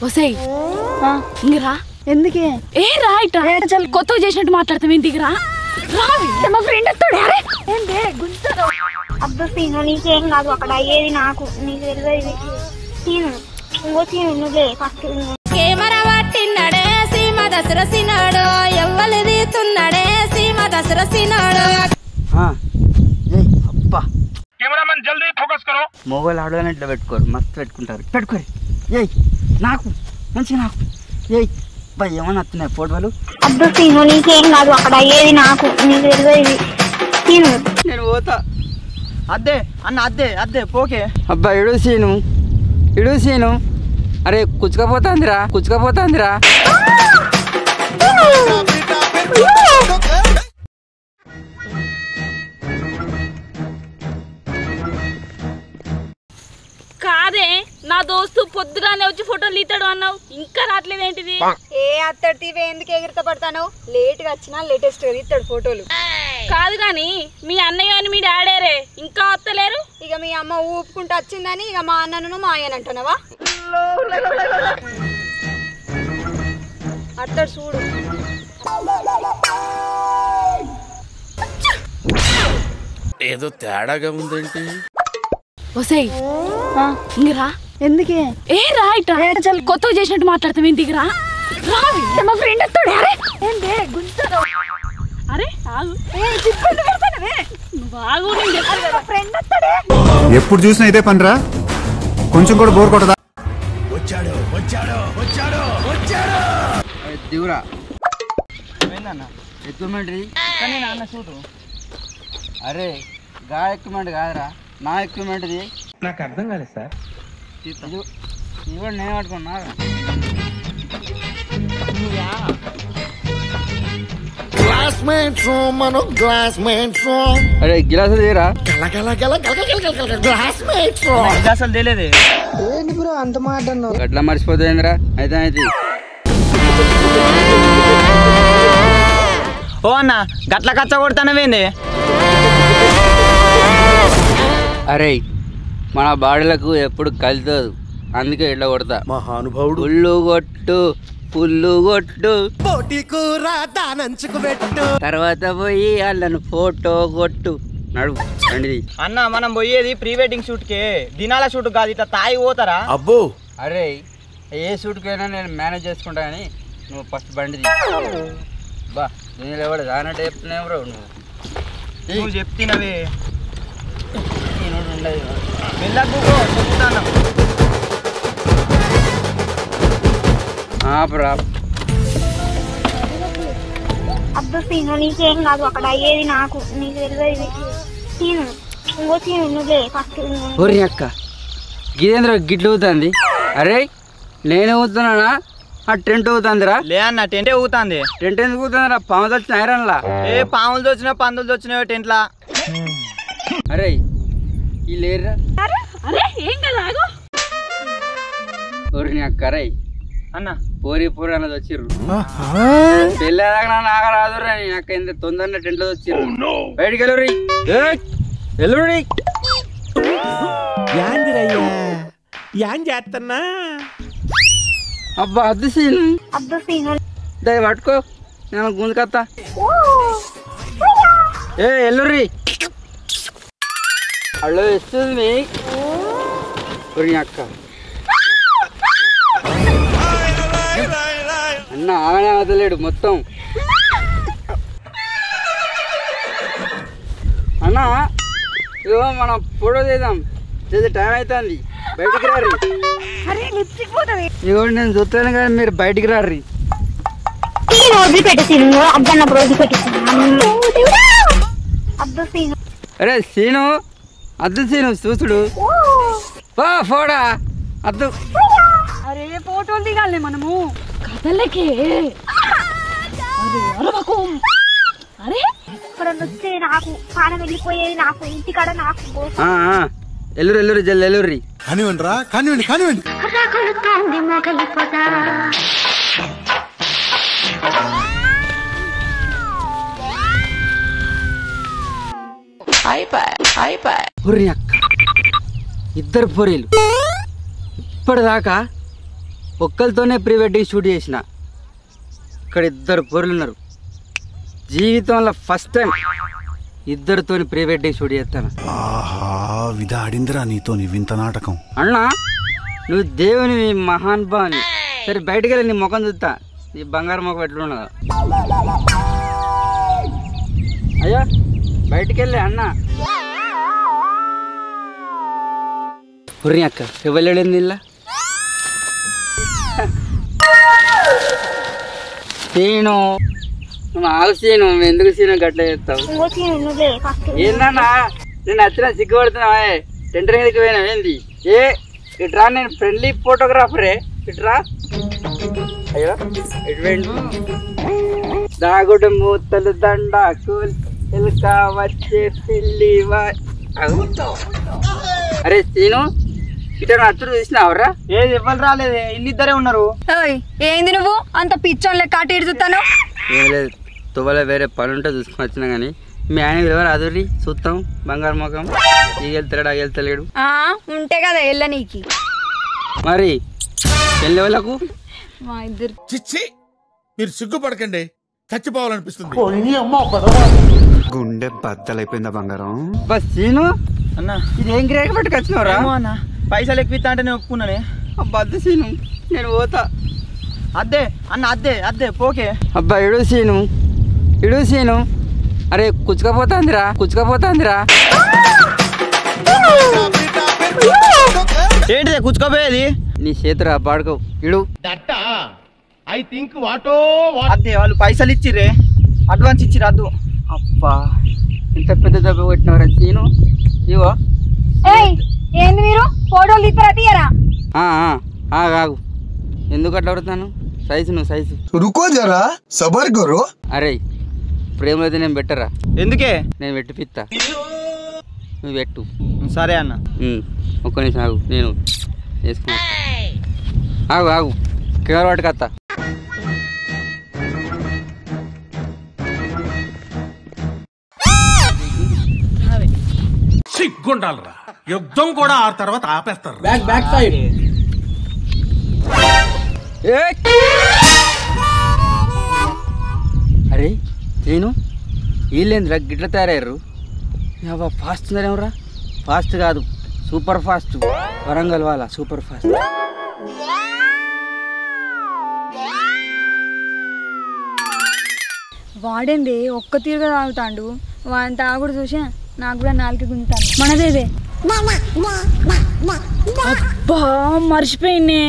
వసై ఇంగరా ఎందుకే ఏ రా ఇట్లా కొత్తగా చేసినట్టు మాట్లాడతాం ఇంటికిరా మా ఫ్రెండ్ వస్తాడు ఏంటే గుంజుతారు అబ్బా సీను నీకేం కాదు అక్కడ అయ్యేది నాకు నీకు తెలియదు సీను ఇంకో సీను నువ్వే ఫస్ట్ కెమెరా పట్టిన్నాడే సీమ దసరసినాడు ఎవ్వలు తీస్తున్నాడే సీమ దసరసినాడు అబ్బా కెమెరామెన్ జల్దీ ఫోకస్ కరో మొబైల్ ఆడవాలని ఇట్లా పెట్టుకోరు మస్తు పెట్టుకోరు ఏయ్ నాకు మంచిగా నాకు ఏయ్ బా ఏమన్నా వస్తున్నాయి ఫోటోలు అబ్బా సీను నీకేం కాదు అక్కడ అయ్యేది నాకు నీకు తెలియదు సీను నేను పోతా అద్దే అన్న అద్దే పోకే అబ్బా ఇడు సీను అరే కుచ్చుకపోతాందిరా కాదే నా దోస్తు పొద్దుగానే వచ్చి ఫోటోలు తీస్తాడు అన్నావు ఇంకా రావట్లేదేంటిది ఏ అత్తడి తీవే ఎందుకు ఎగిరిత పడతాను లేట్ గా వచ్చినా లేటెస్ట్ గా తీస్తాడు ఫోటోలు కాదు గాని మీ అన్నయ్య అని మీ డాడేరే ఇంకా వస్తలేరు ఇక మీ అమ్మ ఊపుకుంటూ వచ్చిందని ఇక మా అన్నను మా ఆయన అంటున్నావా అత్తడు చూడు ఏదో తేడాగా ఉందేంటి వసై ఇంగరా ఎందుకే ఏ రా ఇట్లా కొత్తగా చేసినట్టు మాట్లాడతాం ఇంటికిరా మా ఫ్రెండ్ వస్తాడు ఏంటే గుంజుతారు అరే ఆగు నువ్వు ఆగు నేను చెప్పాను కదా ఫ్రెండ్ వస్తాడే ఎప్పుడు చూసినా ఇదే పనిరా కొంచెం కూడా బోర్ కొట్టదా దిగురా ఎక్విప్మెంట్ అన్న చూడు అరే గా ఎక్విప్మెంట్ కాదురా నా ఎక్విప్మెంట్ ఇది నాకు అర్థం కాలేదు సార్ ఇవ్వండి నేను పట్టుకున్నా అరే గిలాసు తీరా అసలు తెలియదు గట్లా మర్చిపోతుందిరా అయితే ఓ అన్న గట్ల కచ్చ కొడతానవేంది అరే మన బాడీలకు ఎప్పుడు కలుతుంది అందుకే ఇట్లా కొడతా మహానుభావుడు పుల్లు కొట్టు తర్వాత పోయి వాళ్ళను ఫోటో కొట్టు నడుపు రండి అన్న మనం పోయేది ప్రీ వెడ్డింగ్ షూట్ కే దినాల షూట్ కాదు ఇట్లా తాయి పోతారా అబ్బో అరే ఏ షూట్కైనా నేను మేనేజ్ చేసుకుంటా కానీ నువ్వు ఫస్ట్ బండిది బా నేను ఎవడు దానట్టు చెప్తున్నావు బ్రో నువ్వు చెప్తినవే నేను ఉండదు వెళ్ళకు చెప్తాను బ్రా అబ్బా సీను నీకేం కాదు అక్కడ అయ్యేది నాకు నీకు తెలియదు సీను ఇంకో సీను నువ్వే ఫస్ట్ ఓరి అక్క గిదేంద్ర గిట్లు ఊతుంది అరే నేను ఊతున్నానా ఆ టెంట్ ఊతుందిరా లే అన్న టెంటే ఊగుతుంది టెంట్ ఎందుకు ఊతుందిరా పాము వచ్చిన ఐరన్లా ఏ పాములు వచ్చినా పందులు వచ్చినాయో టెంట్లా అరే ఈ లేరురా అరే ఏం కదా ఆగు ఓరి అక్క అరే అన్న పోరి అన్నది వచ్చిర్రు పెళ్ళేదాకా నాకు రాదురా నీ అక్క ఇంత తొందరగా టెంట్లో వచ్చిర్రు బయటికి వెళ్ళురి వెళ్ళురి చేస్తున్నా అబ్బా అద్దు సీను అబ్బా సీను దయ పట్టుకో నేను గుంజుకత్తా ఏ ఎల్లుర్రి అల్లో ఇస్తుంది అక్క అన్న ఆగనే వదలేడు మొత్తం అన్న ఇగో మనం ఫోటో తీద్దాం చేసే టైం అవుతుంది బయటికి రారి ఇగో నేను చూస్తాను కానీ మీరు బయటికి రారి వదిలిపెట్టు సీను అబ్బన్నప్పుడు వదిలిపెట్టు అబ్బా సీను అరే సీను అద్దు సీను చూసుడు ఫోడా అద్దు అరే ఫోటోలు దిగాలి మనము కథలకే అరే ఇక్కడ వచ్చే నాకు పానం వెళ్ళిపోయేది నాకు ఇంటికాడ నాకు ఎల్లురు జల్లు ఎల్లుర్రి కానివ్వండి అక్క ఇద్దరు పొరీలు ఇప్పటిదాకా ఒక్కరితోనే ప్రీ వెడ్డింగ్ షూట్ చేసిన. ఇక్కడ 2 పొరులు ఉన్నారు. జీవితంలో ఫస్ట్ టైం ఇద్దరితోని ప్రీ వెడ్డింగ్ షూట్ చేస్తాను. ఆహా విధ ఆడిందిరా నీతో వింత నాటకం. అన్నా నువ్వు దేవుని మహాన్ భాని. సరే బయటకు వెళ్ళి నీ ముఖం చూస్తా. నీ బంగారు ముఖం ఎట్లున్నదా? అయ్యా బయటికి వెళ్ళి అన్న. ఉర్రి అక్క ఎవరు ఇలా సీను నువ్వు ఆగు సీను. ఎందుకు సీను గట్ల చేస్తావు? ఏందన్నా నేను వచ్చిన సిగ్గుపడుతున్నావా? టెండర్ మీదకి పోయినా ఏంది? ఇట్రా నేను ఫ్రెండ్లీ ఫోటోగ్రాఫరే. ఇట్రా. అయ్యో ఇటు దాగుడు మూతలు దండ కూల్క వచ్చే పిల్లి. అరే సీను ఇటు అచ్చుడు చూసినావరా? ఏది ఎవరు రాలేదే, ఇల్లిద్దరే ఉన్నారు. ఏంది నువ్వు అంత పిచ్చోళ్ళ కాటి ఇడుతాను? ఏం లేదు తువ్వలో వేరే పని ఉంటే చూసుకుని వచ్చినా కానీ మీ ఆయన ఎవరు అదుర్రి చూస్తాం బంగారు ముఖం. ఈ వెళ్తాడు అవి వెళ్తలేడు. ఉంటే కదా ఎల్ల నీకి మరి వెళ్ళేవాళ్ళకు మా ఇద్దరు. చిచ్చి మీరు సిగ్గుపడకండి, చచ్చిపోవాలనిపిస్తుంది. గుండె బద్దలైపోయిందా బంగారం? బస్ సీను అన్న ఇది ఏం గ్రేట్ పట్టుకొచ్చినావురా? అన్న పైసలు ఎక్కువ అంటే నేను ఒప్పుకున్నానే. బద్ద సీను నేను పోతా. అద్దే అన్న అద్దే అద్దే పోకే. అబ్బా ఇడు సీను. అరే కుచ్చుకపోతాందిరా. ఏంటిదే కూర్చుకోపోయేది? నీ చేతురా పాడుకో ఇడు. అద్దే వాళ్ళు పైసలు ఇచ్చిర్రే, అడ్వాన్స్ ఇచ్చిర్రు. అద్దు. అబ్బా ఇంత పెద్ద దెబ్బ కొట్టినవరా సీను. ఇవో ఏంది మీరు ఫోటోలు తీస్తారా తీయరా? ఆగు ఎందుకు అట్లా అడుగుతాను? సైజు రుకో జరా సబర్ కరో. అరే ప్రేమ అయితే నేను పెట్టరా? ఎందుకే? నేను పెట్టి పిత్తా, నువ్వు పెట్టు. సరే అన్న. ఒక్క నిమిషం ఆగు, నేను వేసుకున్నా. ఆగు కెమెరా పట్టుకత్తా. సిగ్గుండాలరా, యుద్ధం కూడా ఆ తర్వాత ఆపేస్తారు. Back side. అరే నేను వీళ్ళేంద్రా గిట్ల తయారయ్యారు? ఫాస్ట్ ఉందరేమరా? ఫాస్ట్ కాదు సూపర్ ఫాస్ట్. వరంగల్ వాళ్ళ సూపర్ ఫాస్ట్. వాడేంది ఒక్క తీరుగా తాగుతాండు. వాడిని తాగుడు చూసా నాకు కూడా 4 గుంజుతాను. మనదేదే అబ్బా మర్చిపోయినే.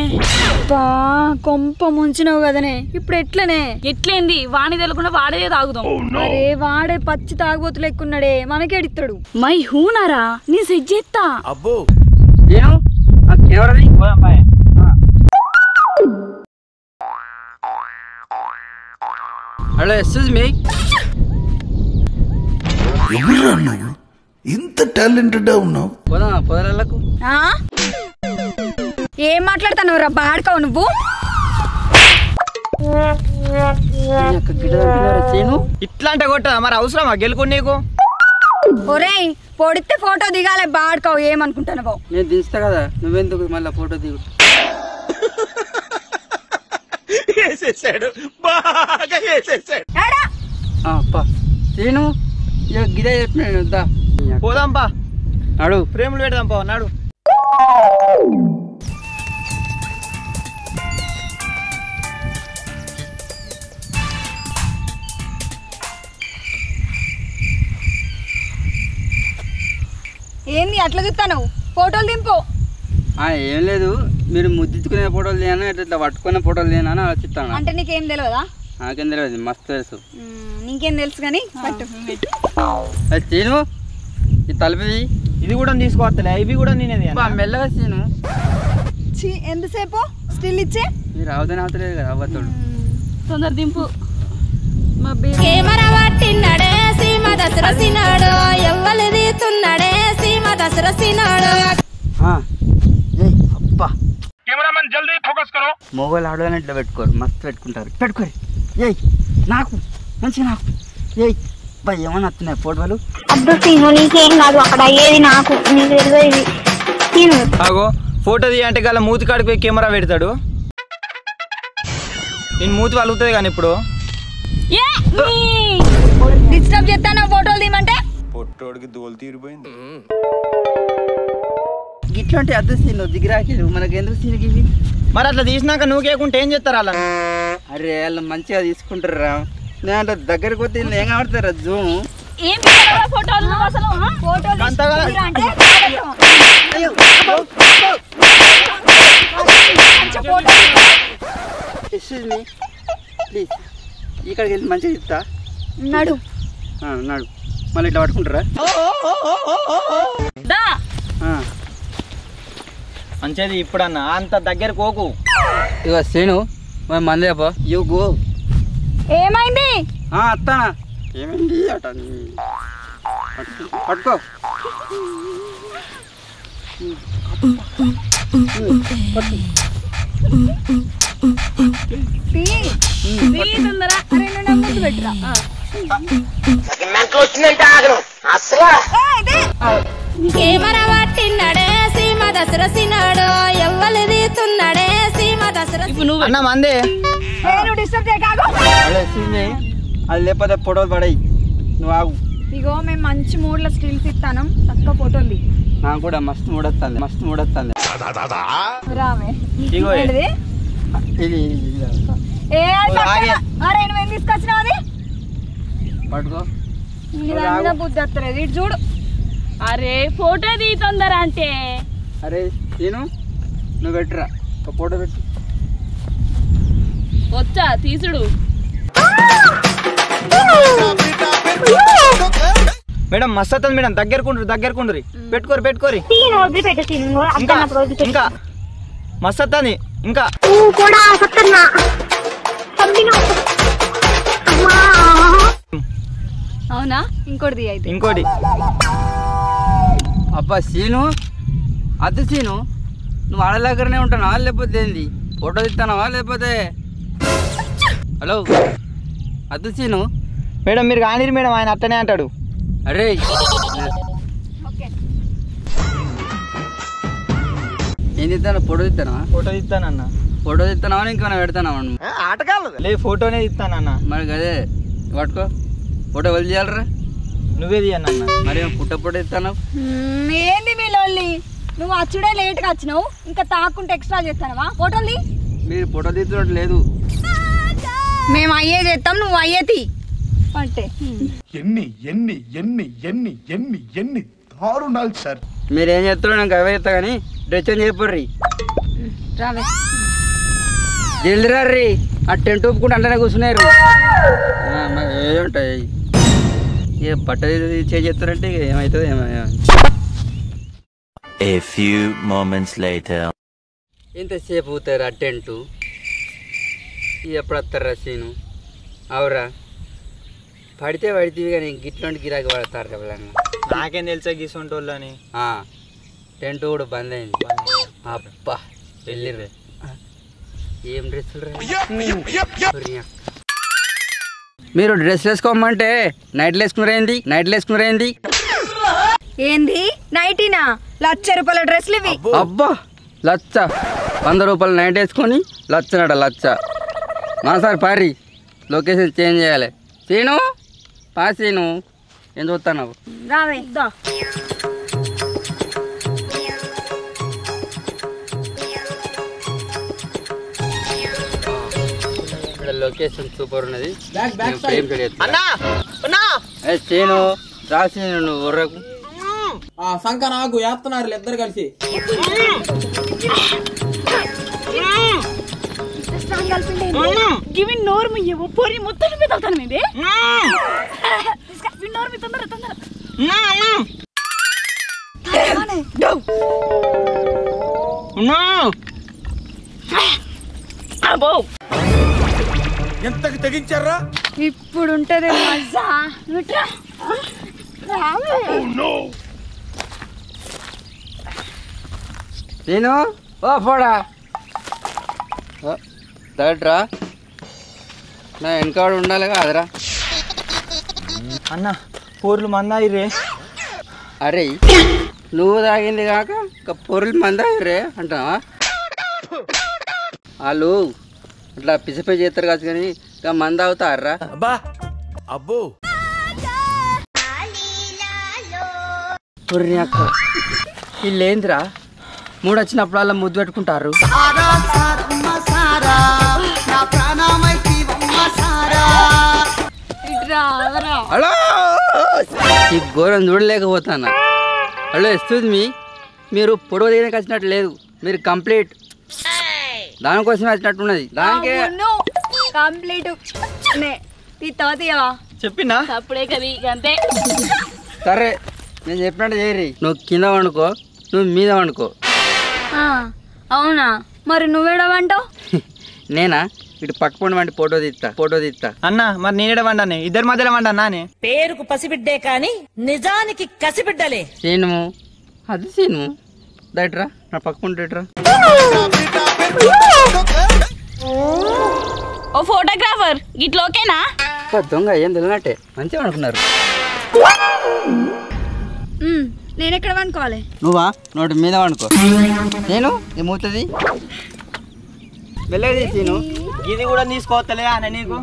అబ్బా కొంప ముంచినావు కదనే. ఇప్పుడు ఎట్లేంది? వాణి తెలకుండా వాడే తాగుదాం. అరే వాడే పచ్చి తాగుబోతులు ఎక్కున్నాడే, మనకేడిస్తాడు. మై హూనారా నీ సెట్ చేస్తా. అబ్బో ఏమో కెమెరాది. Hello excuse me. ఎవరురా నువ్వు ఇంత టాలెంటెడ్ ఉన్నావు? పొదలకు ఏం మాట్లాడతాను రా బాడుకోవు నువ్వు? ఇట్లా అంటే కొట్టదా మరి? అవసరమా గెలుకుని నీకు? ఒరేయ్ పొడితే ఫోటో దిగాలే బాడుకోవు. ఏమనుకుంటాను? నేను దించుతా కదా, నువ్వెందుకు మళ్ళీ ఫోటో దిగు? అప్పా నేను గిదే చెప్పినాను వద్దా? పోదాంపా, నాడు ప్రేమలు పెడదాంపా. నాడు ఏంది అట్లా చూస్తాను? ఫోటోలు దింపు. ఏం లేదు, మీరు ముద్దించుకునే ఫోటోలు తీయనా ఇట్లా పట్టుకునే ఫోటోలు తీయనా అని ఆలోచిస్తాను. అంటే నీకేం తెలియదా? నాకేం తెలియదు, మస్తు తెలుసు. నీకేం తెలుసు కానీ పట్టు. సీను ఈ తలుపుది ఇది కూడా తీసుకోవట్లే, ఇవి కూడా నేనేది. మెల్లగా సీను. ఎంతసేపు స్టిల్ ఇచ్చే? మీరు అవతనే అవతలేదు కదా అవ్వతాడు. తొందర దింపు. కెమెరా పట్టిన్నాడే సీమ దసరసినాడు, ఎవ్వలు తీస్తున్నాడే సీమ దసరసినాడు. అబ్బా కెమెరామెన్ జల్దీ ఫోకస్ కరో. మొబైల్ ఆడగానే ఇట్లా పెట్టుకోరు, మస్తు పెట్టుకోరు. ఏయ్ నాకు మంచిగా నాకు ఏమన్నా వస్తున్నాయి ఫోటోలు? అబ్బా సీను నీకేం కాదు, అక్కడ అయ్యేది నాకు, నీకు తెలియదు. సీను ఆగో ఫోటో తీయంటే గల మూతి కాడికి పోయి కెమెరా పెడతాడు. నేను మూతి వలుగుతుంది కానీ ఇప్పుడు ఏ డిస్టర్బ్ చేస్తాను ఫోటోలు తీయమంటే పొట్టోడికి దోలు తీరిపోయింది. ఇట్లాంటి అద్దె సీన్ దిగిరాకిలు మనకి ఎందుకు సీన్కి ఇవి? మరి అట్లా తీసినాక నువ్వు కేకుంటే ఏం చేస్తారు అలా? అరే వాళ్ళు మంచిగా తీసుకుంటారా, నేను అంటే దగ్గరికి వస్తే ఏం కావడతారా జూమ్. ఏం పిల్లరా ఫోటోలు నువ్వు అసలు ఫోటోలు అంతగా అంటే ఎక్స్క్యూజ్ మీ ప్లీజ్, ఇక్కడికి వెళ్ళి మంచిగా ఇస్తా. నడు నాడు మళ్ళీ ఇట్లా పట్టుకుంటారా? దా మంచిది ఇప్పుడన్నా అంత దగ్గర కోకు. ఇక శ్రీను మరి మందేపా యూ గో. ఏమైంది? అత్తానా ఏమైంది అట పట్టుకో. తొందర అరే నువ్వు ముందు పెట్టురా. కెమెరా పట్టిన్నాడే సీమ దసరసినాడు ఎవ్వలు తీస్తున్నాడే సీమ దసర. ఇప్పుడు నువ్వు అన్న మందే నువ్వు డిస్టర్బ్ చేయకాగు. అది లేకపోతే ఫోటోలు పడాయి, నువ్వు ఆగు. ఇగో మేము మంచి మూడ్లో స్టిల్స్ ఇస్తాను, చక్కగా ఫోటోలు తీ. నాకు కూడా మస్తు మూడొస్తుంది. రామే ఇగో ఏంటిది? ఇది ఏ అది పక్కన. అరే నువ్వేం తీసుకొచ్చినావు అది? పట్టుకో. ఇదంతా బుద్ధి వస్తలేదు. ఇటు చూడు. అరే ఫోటో తీ తొందర అంటే అరే నేను నువ్వు పెట్టురా, ఒక ఫోటో పెట్టు. వచ్చా తీసుడు. మేడం మస్తు వస్తుంది మేడం, దగ్గరకుండ్రి పెట్టుకోరి సీన్ వదిలిపెట్టు సీన్ ఇంకా అప్పుడు వదిలిపెట్టు. ఇంకా మస్తు వస్తుంది ఇంకా. నువ్వు కూడా సత్తన్నా పంపినా. అమ్మా అవునా? ఇంకోటి తీ అయితే. ఇంకోటి అబ్బా సీను అద్దె సీను, నువ్వు వాళ్ళ దగ్గరనే ఉంటున్నావా లేకపోతే ఏంది? ఫోటో ఇస్తానావా లేకపోతే? హలో అద్దె సీను. మేడం మీరు కానిరు మేడం, ఆయన అట్టనే అంటాడు. అరే ఏం తిస్తాను? ఫోటో ఇస్తానా? ఫోటో ఇస్తానన్నా. ఫోటో ఇస్తానావా ఇంకేమైనా పెడతానావా? లే ఫోటోనే ఇస్తానన్నా. మరి అదే పట్టుకో. ఫోటో వాళ్ళు చేయాలరా? నువ్వే తీయన్న. మరి ఫోటో ఇస్తాను. ఏంది మీ లోల్లి? నువ్వు అచ్చుడే లేట్గా వచ్చినావు, ఇంకా తాకుంటే ఎక్స్ట్రా చేస్తానవా? ఫోటోలు తీ. మీరు ఫోటో తీస్తున్నట్టు లేదు. మేము అయ్యే చేస్తాం, నువ్వు అయ్యే తీ. అంటే ఎన్ని దారుణాలు సార్. మీరేం చేస్తారో నాకు అవే చేస్తా కానీ డ్రెస్ చేంజ్ చెప్పర్రీ. రావే. జల్దిరా రీ, ఆ టెంట్ ఒప్పుకుంటే అంటనే కూర్చున్నారు. ఏముంటాయి ఇక బట్టలు చేంజ్ చేస్తారంటే ఇక ఏమవుతుంది ఏమో. A few moments later. ఎంతసేపు అవుతారు ఆ టెంటు? ఎప్పుడు వస్తారా సీను? అవురా పడితే కానీ గిట్లాంటి గిరాకీ పడతారు ఎవరన్నా? నాకేం తెలుసా గీసుంటోళ్ళని. టెంట్ కూడా బంద్ అయింది. అబ్బా వెళ్ళిర్రే. ఏం డ్రెస్సులు మీరు డ్రెస్ వేసుకోమంటే నైట్లు వేసుకున్నారేంది? ఏంది నైటీనా? 1,00,000 రూపాయల డ్రెస్లు ఇవి. అబ్బా 1,00,000, 100 రూపాయలు నైట్ వేసుకొని 1,00,000. మా సార్ పారి లొకేషన్ చేంజ్ చేయాలి. సీను సీను ఏం చూస్తాను? రావే. ఇక్కడ లొకేషన్ సూపర్ ఉన్నది. సీను రా సీను, నువ్వు ఉర్రకు. సంక నాకు వేస్తున్నారు ఇద్దరు కలిసి. గివి నోరు ముయ్యవు పొరి మొత్తం మీద అవుతాను మీది. నోరు మీద తొందర అబ్బో ఎంతకు తెగించారా? ఇప్పుడు ఉంటది మజా. సీను ఓ పోడా దట్రా, నా వెనకాడు ఉండాలి కాదురా. అన్న పూర్లు మందాయి రే. అరే నువ్వు తాగింది కాక ఇంకా పొరులు మంది రే అంటావా? వాళ్ళు ఇట్లా పిసిపై చేస్తారు కాదు కానీ ఇక మంది అవుతారా అబ్బా అబ్బో అక్క వీళ్ళేంద్రా మూడు వచ్చినప్పుడల్లా ముద్దు పెట్టుకుంటారు హలో ఈ ఘోరం చూడలేకపోతానా హలో ఎక్స్క్యూజ్ మీ మీరు పొడవు తీయడానికి వచ్చినట్టు లేదు మీరు కంప్లీట్ దానికోసమే వచ్చినట్టున్నది దానికే కంప్లీట్ తీయవా చెప్పినా అప్పుడే కది అంతే. సరే నేను చెప్పినట్టు చేయరి నువ్వు కింద వండుకో నువ్వు మీద వండుకో అవునా మరి నువ్వేడవంటావు నేనా ఇటు పక్క పండు వంటి ఫోటో తీస్తా అన్న మరి నేనేడ వండానే ఇద్దరి మధ్యలో వండా నానే పేరుకు పసిబిడ్డే కాని నిజానికి కసిబిడ్డలే. సీను అది సీను దట్రా నా పక్క పండు ఇట్రా. ఓ ఫోటోగ్రాఫర్ గిట్ల ఓకేనా? దొంగ ఏం తెలియనట్టే మంచిగా అనుకున్నారు. నేను ఎక్కడ వండుకోవాలి? నువ్వా నోటి మీద వండుకో. నేను ఏమవుతుంది వెళ్ళేది సీను ఇది కూడా తీసుకోవచ్చలే అన్న నీకు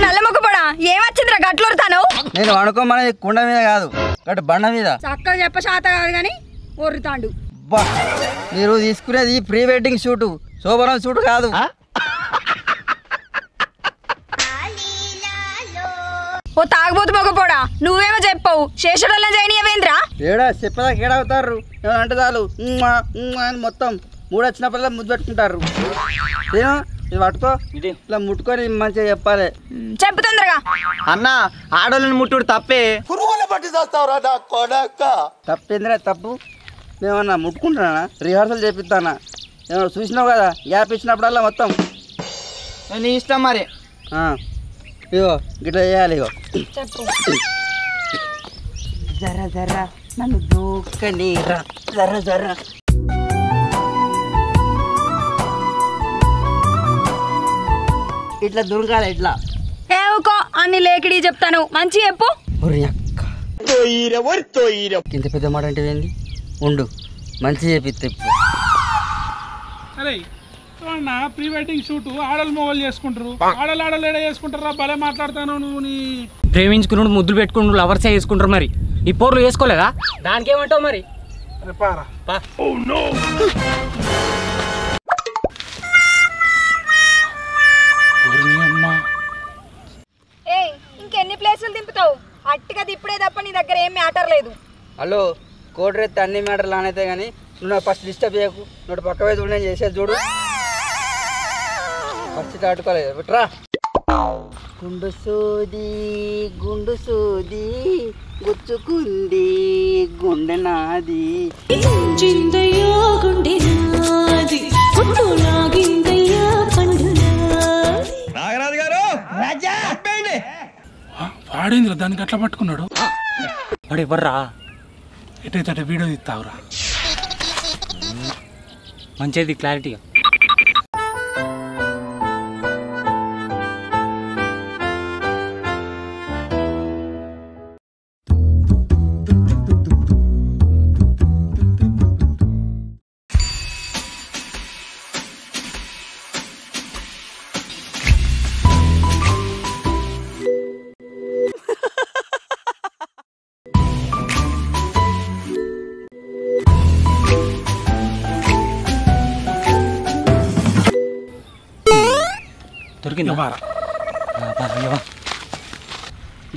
నల్ల మొక్కపడా ఏమొచ్చిందిరా గట్లుతాను? నేను వండుకోమనేది కుండ మీద కాదు గట్టు బండ మీద. చక్కగా చెప్ప శాత కాదు కానీ ఒర్రుతాండు. బా మీరు తీసుకునేది ప్రీ వెడ్డింగ్ షూటు శోభనం షూట్ కాదు. ఓ తాగబోతు మొగపోడా నువ్వేమో చెప్పవు శేషడల్లా జైనియవేంద్రా? ఏడా చెప్పదా ఏడవుతారు అంటే చాలు అని మొత్తం మూడు వచ్చినప్పుడల్లా ముద్దు పెట్టుకుంటారు. నేను ఇది పట్టుకో ఇట్లా ముట్టుకొని మంచిగా చెప్పాలి. చెప్పు తొందరగా. అన్న ఆడోళ్ళని ముట్టుడు తప్పే. తప్పేంద్రా తప్పు మేమన్నా ముట్టుకుంటున్నా రిహార్సల్ చేపిస్తానా ఏమన్నా చూసినావు కదా గ్యాప్ ఇచ్చినప్పుడల్లా మొత్తం నీ ఇష్టం మరి. ఇగో గిట్లా చేయాలి. ఇగో చెప్పు. జర జర నన్ను దూకనీరా జర జర. ఇట్లా దొరకాలి ఇట్లా. ఏవుకో అన్ని లేకిడి చెప్తాను మంచి చెప్పు. ఇంత పెద్ద మాట అంటే ఏంది ఉండు మంచి చేపిస్తే అరే ప్రీ వెడ్డింగ్ షూట్ ఆడలు మొగలు చేసుకుంటారు ఆడలు ఏడ చేసుకుంటారా భలే మాట్లాడతాను నువ్వు. నీ ప్రేమించుకున్నాడు ముద్దులు పెట్టుకున్నాడు లవర్సే చేసుకుంటారు మరి ఈ పోర్లు వేసుకోలేదా? దానికి ఏమంటావు మరి? ఇంకెన్ని ప్లేసులు దింపుతావు? అట్టిగా ఇప్పుడే తప్ప నీ దగ్గర ఏం మ్యాటర్ లేదు. హలో కోటరెత్తి అన్ని మ్యాటర్లు అనైతే కానీ నువ్వు నాకు ఫస్ట్ డిస్టర్బ్ చేయకు. నువ్వు పక్క వైపు నేను చేసేది చూడు. ఫస్ట్ దాటుకోలేదు బిట్రా. గుండు సోది గుచ్చుకుంది గుండె నాది. నాగరాజు గారు వాడేంద్ర దానికి అట్లా పట్టుకున్నాడు. వాడు ఎవర్రా? ఎటైతే వీడియో తీస్తావురా మంచిది క్లారిటీగా.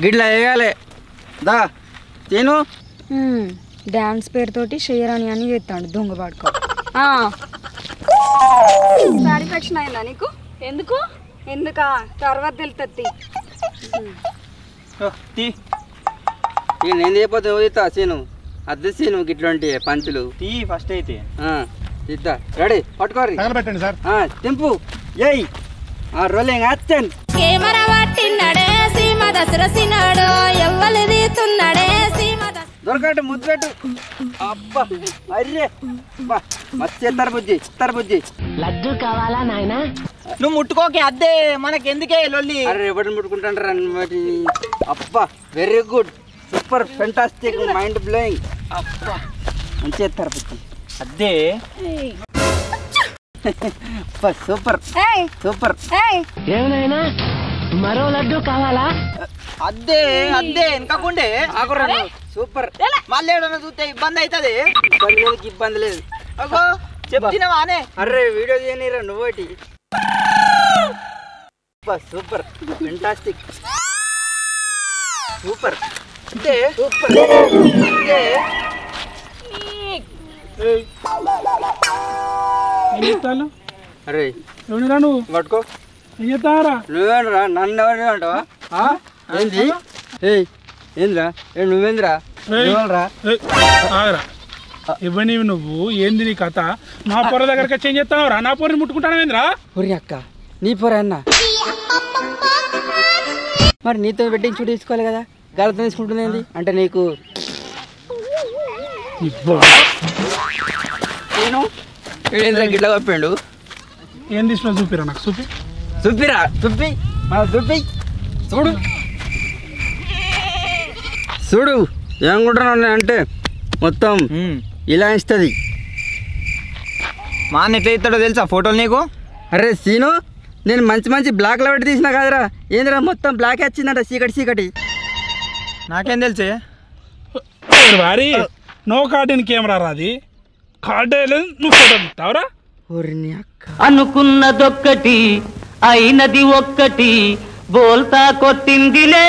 గిట్లా వేయాలి దా తిను. డాన్స్ పేరుతోటి షేరాని అని చేస్తాడు దొంగ పాడుకో. సాటిస్ఫాక్షన్ అయిందా నీకు? ఎందుకు ఎందుకా తర్వాత తెలుస్తుంది. ఇక నేను చేయకపోతే నువ్వు సీను అద్దె సీను గిట్లాంటి పంచులు తీ ఫస్ట్ అయితే ఇద్దా రెడీ పట్టుకోరి పెట్టండి సార్. తెంపు ఏయ్ రోలింగ్ యాక్షన్. కెమెరా పట్టినడే సీమ దసరసినాడు ఎవ్వలు తీస్తున్నాడే సీమ దొరకట్టు ముద్దు పెట్టు. అబ్బా అర్రే మస్తు తరబుజ్జి లడ్డు కావాలా నాయనా? నువ్వు ముట్టుకోకే అద్దే మనకి ఎందుకే లొల్లి. అరే ఎవరిని ముట్టుకుంటాంటారా వాటిని. అబ్బా very good super fantastic mind blowing. అబ్బా మంచిగా తరబుజ్జి అద్దే సూపర్ సూపర్. ఏమైనా మరో లడ్డు కావాలా? అద్దే అద్దే వెనకకుండే సూపర్. మళ్ళీ ఏడన్నా చూస్తే ఇబ్బంది అవుతుంది. ఇబ్బంది లేదు. అగో చెప్తున్నావానే. అర్రే వీడియో చేయనిరా నువ్వేటి. సూపర్ ఫెంటాస్టిక్ సూపర్ అంటే సూపర్ అంటే. అరే ఎవరిరా నువ్వు? పట్టుకో. ఏం చేస్తావరా? నువ్వేంద్రా నన్ను ఎవరు అంటావా? ఏంది ఏంద్రా? నువ్వేంద్రా? ఆగరా ఇవ్వని నువ్వు ఏంది నీ కథ? నా పొర దగ్గరకి చేంజ్ చేస్తావురా? నా పొరని ముట్టుకుంటానేంద్రా? ఒరి అక్క నీ పొర అన్న మరి నీతో వెడ్డింగ్ షూట్ తీసుకోవాలి కదా, గాలితో తీసుకుంటుంది అంటే నీకు నేను గిట్లా కప్పాడు. ఏం తీసినా చూపిరా నాకు. చూపిరా చూపి చూపి చూడు చూడు ఏమనుకుంటున్నా అంటే మొత్తం ఇలా ఇస్తుంది. మా అన్న ఎట్లా ఇస్తాడో తెలుసా ఫోటోలు నీకు? అరే సీను నేను మంచి మంచి బ్లాక్లో పెట్టి తీసినా కాదురా. ఏందిరా మొత్తం బ్లాక్ వచ్చిందంట చీకటి. నాకేం తెలుసే వారి నో కార్డిన్ కెమెరా రాది కార్డే లేదు నువ్వు ఫోటో తీస్తావురా? అనుకున్నదొక్కటి అయినది ఒక్కటి బోల్తా కొట్టిందిలే.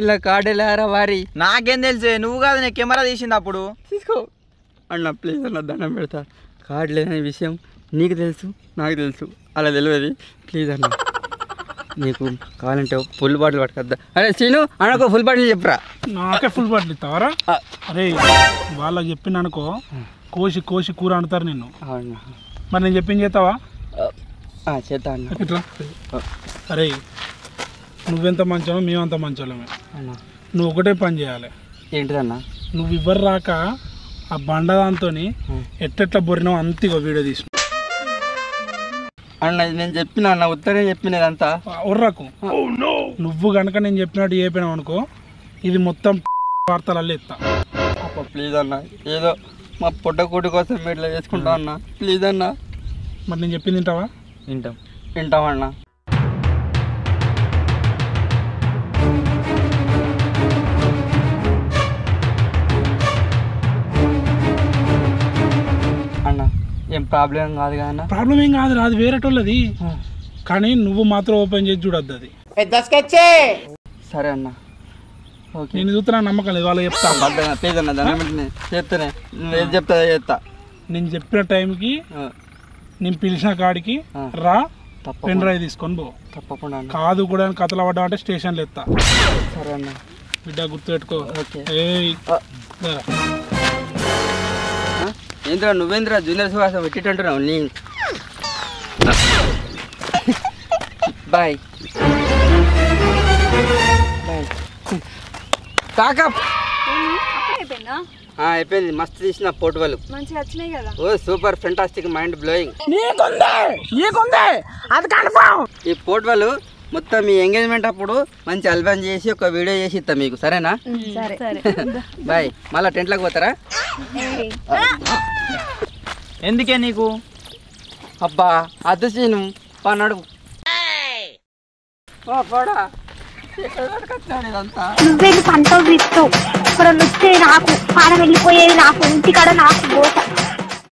ఇలా కార్డేలారా వారి. నాకేం తెలుసే నువ్వు కాదు నేను కెమెరా తీసింది అప్పుడు. తీసుకో అన్న ప్లీజ్ అన్న దండం పెడతా. కార్డు లేదనే విషయం నీకు తెలుసు నాకు తెలుసు, అలా తెలియదు. ప్లీజ్ అన్న నీకు కావాలంటే ఫుల్ బాటిల్ పట్టుకొద్దా? అరే సీను అన్నకు ఫుల్ బాటిల్ చెప్పురా. నాకే ఫుల్ బాటిల్ ఇస్తావరా? అరే వాళ్ళకి చెప్పిన అనుకో కోసి కోసి కూర అంటారు నిన్ను. మరి నేను చెప్పింది చేస్తావా? చేస్తా అన్న. ఇట్లా అరే నువ్వెంత మంచోమో మేమంత మంచోళమే. నువ్వు ఒకటే పని చేయాలి. ఏంటిదన్నా? నువ్వు ఇవ్వరు రాక ఆ బండ దాంతో ఎట్టెట్లా బొరినావు అంతగా వీడియో తీసుకు అన్న. నేను చెప్పిన అన్న ఉత్తరే చెప్పినదంతా ఉర్రకు. నువ్వు కనుక నేను చెప్పినట్టు చెప్పినావు అనుకో ఇది మొత్తం వార్తలలో ఎత్తా. ప్లీజ్ అన్న ఏదో మా పొట్టకూటి కోసం మీరు ఇట్లా చేసుకుంటా అన్న ప్లీజ్ అన్న. మరి నేను చెప్పింది వింటావా? వింటామన్నా. అన్న ఏం ప్రాబ్లం కాదు కదా అన్న? ప్రాబ్లం ఏం కాదు, అది వేరేటోళ్ళది. కానీ నువ్వు మాత్రం ఓపెన్ చేసి చూడద్దు. అది సరే అన్న. నేను చూస్తున్నా నమ్మకం లేదు. వాళ్ళు చెప్తా ప్లీజ్ అన్న దాని వెంటనే చేస్తానే. నువ్వు ఏది చెప్తా చేస్తా. నేను చెప్పిన టైంకి నేను పిలిచిన కాడికి రా. పెన్ డ్రైవ్ తీసుకొని పో. తప్పకుండా కాదు కూడా కథలు పడ్డా అంటే స్టేషన్లో ఎత్తా. సరే అన్న. బిడ్డ గుర్తుపెట్టుకో. ఏంద్రా నువ్వేంద్రా జూనియర్ సువాస పెట్టింటున్నావు నీ. బాయ్ బాయ్ తాకప్. అయిపోయింది. మస్తు తీసిన ఫోటోలు మంచిగా వచ్చినాయి కదా. ఓ సూపర్ ఫెంటాస్టిక్ మైండ్ బ్లోయింగ్. ఈ ఫోటోలు మొత్తం మీ ఎంగేజ్మెంట్ అప్పుడు మంచి ఆల్బమ్ చేసి ఒక వీడియో చేసి ఇస్తా మీకు. సరేనా? బాయ్. మళ్ళీ టెంట్లోకి పోతారా? ఎందుకే నీకు? అబ్బా అది సీను పన్నాడు. నువ్వేది పంటలు తీస్తావు. ఇక్కడ వచ్చేది నాకు, పానం వెళ్ళిపోయేది నాకు, ఇంటికాడ నాకు.